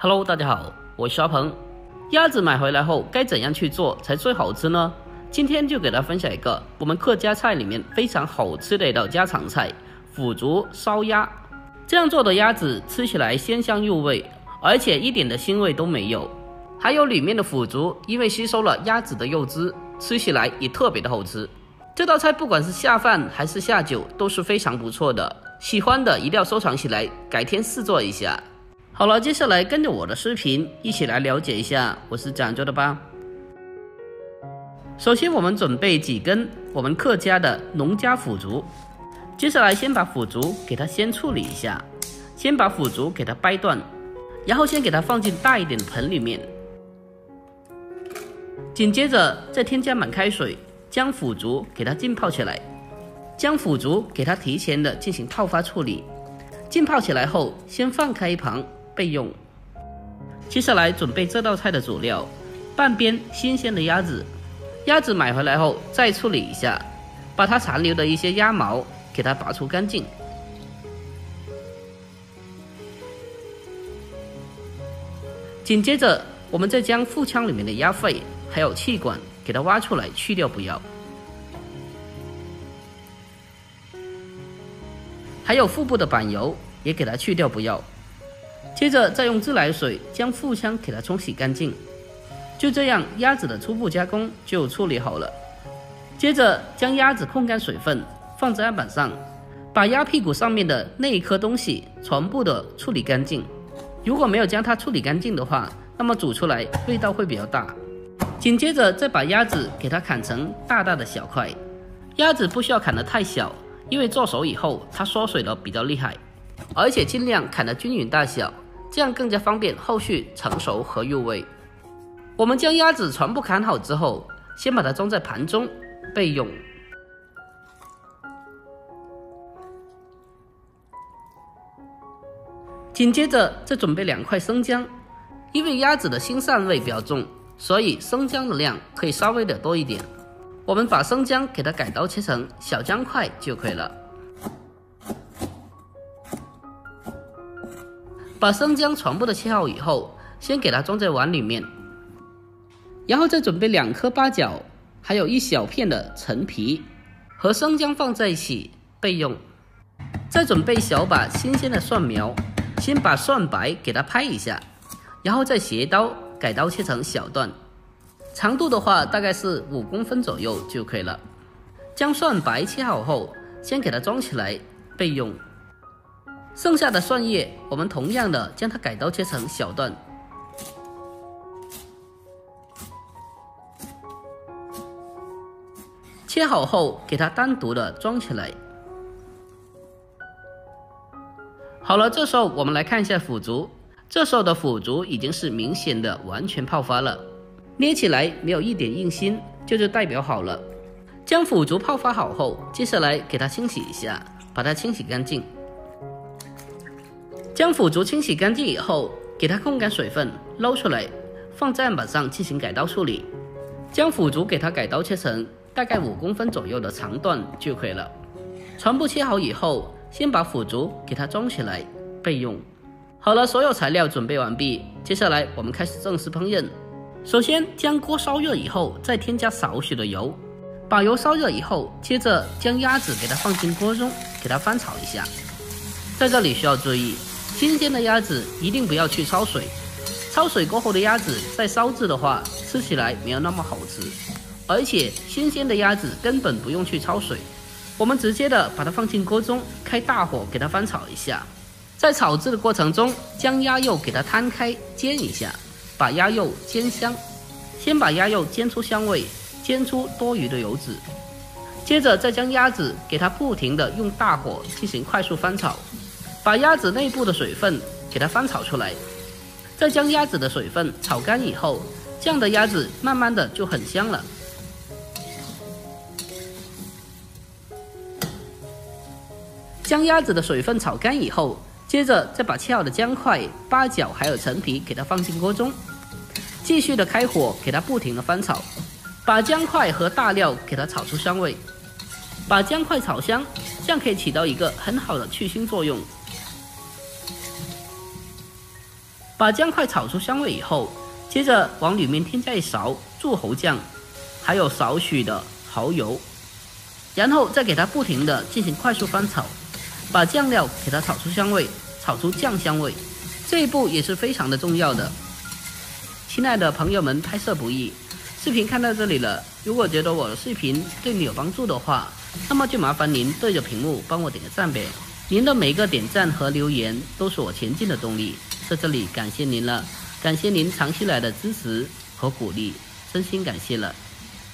Hello， 大家好，我是阿鹏。鸭子买回来后该怎样去做才最好吃呢？今天就给大家分享一个我们客家菜里面非常好吃的一道家常菜——腐竹烧鸭。这样做的鸭子吃起来鲜香入味，而且一点的腥味都没有。还有里面的腐竹因为吸收了鸭子的肉汁，吃起来也特别的好吃。这道菜不管是下饭还是下酒都是非常不错的，喜欢的一定要收藏起来，改天试做一下。好了，接下来跟着我的视频一起来了解一下我是怎样做的吧。首先我们准备几根我们客家的农家腐竹，接下来先把腐竹给它先处理一下，先把腐竹给它掰断，然后先给它放进大一点的盆里面，紧接着再添加满开水，将腐竹给它浸泡起来，将腐竹给它提前的进行泡发处理，浸泡起来后先放开一旁备用。接下来准备这道菜的主料，半边新鲜的鸭子。鸭子买回来后再处理一下，把它残留的一些鸭毛给它拔除干净。紧接着我们再将腹腔里面的鸭肺还有气管给它挖出来去掉不要，还有腹部的板油也给它去掉不要。接着再用自来水将腹腔给它冲洗干净。就这样，鸭子的初步加工就处理好了。接着将鸭子控干水分，放在案板上，把鸭屁股上面的那一颗东西全部的处理干净。如果没有将它处理干净的话，那么煮出来味道会比较大。紧接着再把鸭子给它砍成大大的小块。鸭子不需要砍得太小，因为做熟以后它缩水的比较厉害，而且尽量砍得均匀大小，这样更加方便后续成熟和入味。我们将鸭子全部砍好之后，先把它装在盘中备用。紧接着再准备2块生姜，因为鸭子的腥膻味比较重，所以生姜的量可以稍微的多一点。我们把生姜给它改刀切成小姜块就可以了。把生姜全部的切好以后，先给它装在碗里面。然后再准备2颗八角，还有1小片的陈皮，和生姜放在一起备用。再准备小把新鲜的蒜苗，先把蒜白给它拍一下，然后再斜刀改刀切成小段，长度的话大概是5公分左右就可以了。将蒜白切好后，先给它装起来备用。剩下的蒜叶，我们同样的将它改刀切成小段。切好后给它单独的装起来。好了，这时候我们来看一下腐竹。这时候的腐竹已经是明显的完全泡发了，捏起来没有一点硬心，这就代表好了。将腐竹泡发好后，接下来给它清洗一下，把它清洗干净。将腐竹清洗干净以后，给它控干水分，捞出来，放在案板上进行改刀处理。将腐竹给它改刀切成大概5公分左右的长段就可以了。全部切好以后，先把腐竹给它装起来备用。好了，所有材料准备完毕，接下来我们开始正式烹饪。首先将锅烧热以后，再添加少许的油，把油烧热以后，接着将鸭子给它放进锅中，给它翻炒一下。在这里需要注意，新鲜的鸭子一定不要去焯水，焯水过后的鸭子再烧制的话，吃起来没有那么好吃。而且新鲜的鸭子根本不用去焯水，我们直接的把它放进锅中，开大火给它翻炒一下。在炒制的过程中，将鸭肉给它摊开煎一下，把鸭肉煎香。先把鸭肉煎出香味，煎出多余的油脂，接着再将鸭子给它不停的用大火进行快速翻炒，把鸭子内部的水分给它翻炒出来。再将鸭子的水分炒干以后，这样的鸭子慢慢的就很香了。将鸭子的水分炒干以后，接着再把切好的姜块、八角还有陈皮给它放进锅中，继续的开火给它不停的翻炒，把姜块和大料给它炒出香味，把姜块炒香，这样可以起到一个很好的去腥作用。把姜块炒出香味以后，接着往里面添加一勺柱侯酱，还有少许的蚝油，然后再给它不停的进行快速翻炒，把酱料给它炒出香味，炒出酱香味。这一步也是非常的重要的。亲爱的朋友们，拍摄不易，视频看到这里了，如果觉得我的视频对你有帮助的话，那么就麻烦您对着屏幕帮我点个赞呗。您的每一个点赞和留言都是我前进的动力，在这里感谢您了，感谢您长期来的支持和鼓励，真心感谢了。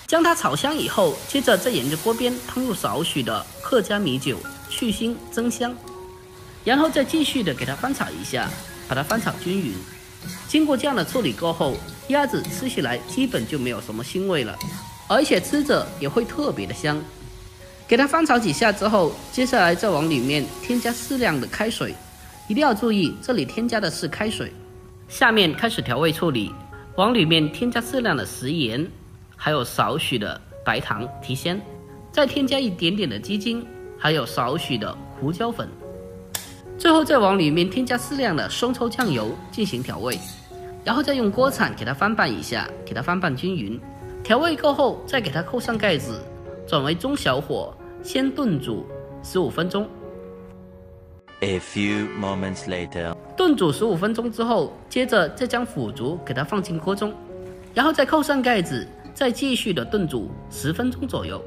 将它炒香以后，接着再沿着锅边烹入少许的客家米酒，去腥增香，然后再继续的给它翻炒一下，把它翻炒均匀。经过这样的处理过后，鸭子吃起来基本就没有什么腥味了，而且吃着也会特别的香。给它翻炒几下之后，接下来再往里面添加适量的开水，一定要注意这里添加的是开水。下面开始调味处理，往里面添加适量的食盐，还有少许的白糖提鲜，再添加一点点的鸡精，还有少许的胡椒粉，最后再往里面添加适量的生抽酱油进行调味，然后再用锅铲给它翻拌一下，给它翻拌均匀。调味过后，再给它扣上盖子，转为中小火，先炖煮15分钟。A few moments later， 炖煮15分钟之后，接着再将腐竹给它放进锅中，然后再扣上盖子，再继续的炖煮10分钟左右。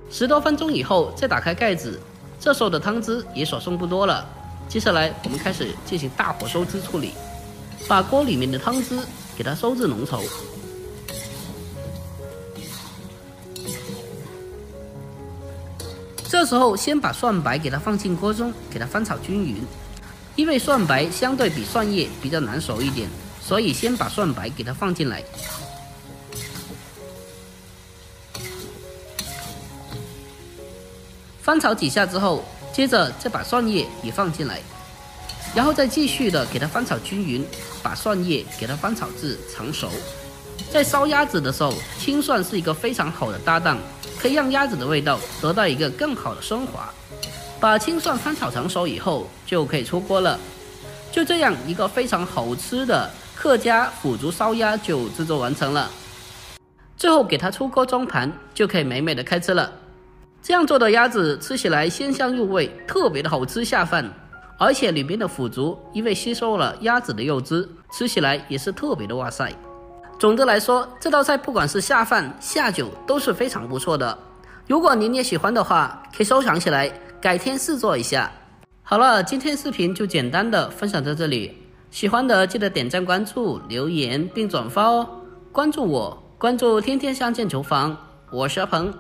10多分钟以后，再打开盖子，这时候的汤汁也所剩不多了。接下来我们开始进行大火收汁处理，把锅里面的汤汁给它收至浓稠。这时候先把蒜白给它放进锅中，给它翻炒均匀。因为蒜白相对比蒜叶比较难熟一点，所以先把蒜白给它放进来。翻炒几下之后，接着再把蒜叶也放进来，然后再继续的给它翻炒均匀，把蒜叶给它翻炒至成熟。在烧鸭子的时候，青蒜是一个非常好的搭档，可以让鸭子的味道得到一个更好的升华。把青蒜翻炒成熟以后，就可以出锅了。就这样，一个非常好吃的客家腐竹烧鸭就制作完成了。最后给它出锅装盘，就可以美美的开吃了。这样做的鸭子吃起来鲜香入味，特别的好吃下饭。而且里面的腐竹因为吸收了鸭子的肉汁，吃起来也是特别的哇塞。总的来说，这道菜不管是下饭下酒都是非常不错的。如果您也喜欢的话，可以收藏起来，改天试做一下。好了，今天视频就简单的分享到这里，喜欢的记得点赞关注留言并转发哦。关注我，关注天天相见厨房，我是阿鹏，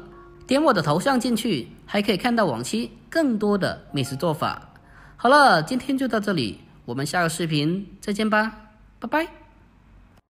点我的头像进去还可以看到往期更多的美食做法。好了，今天就到这里，我们下个视频再见吧，拜拜。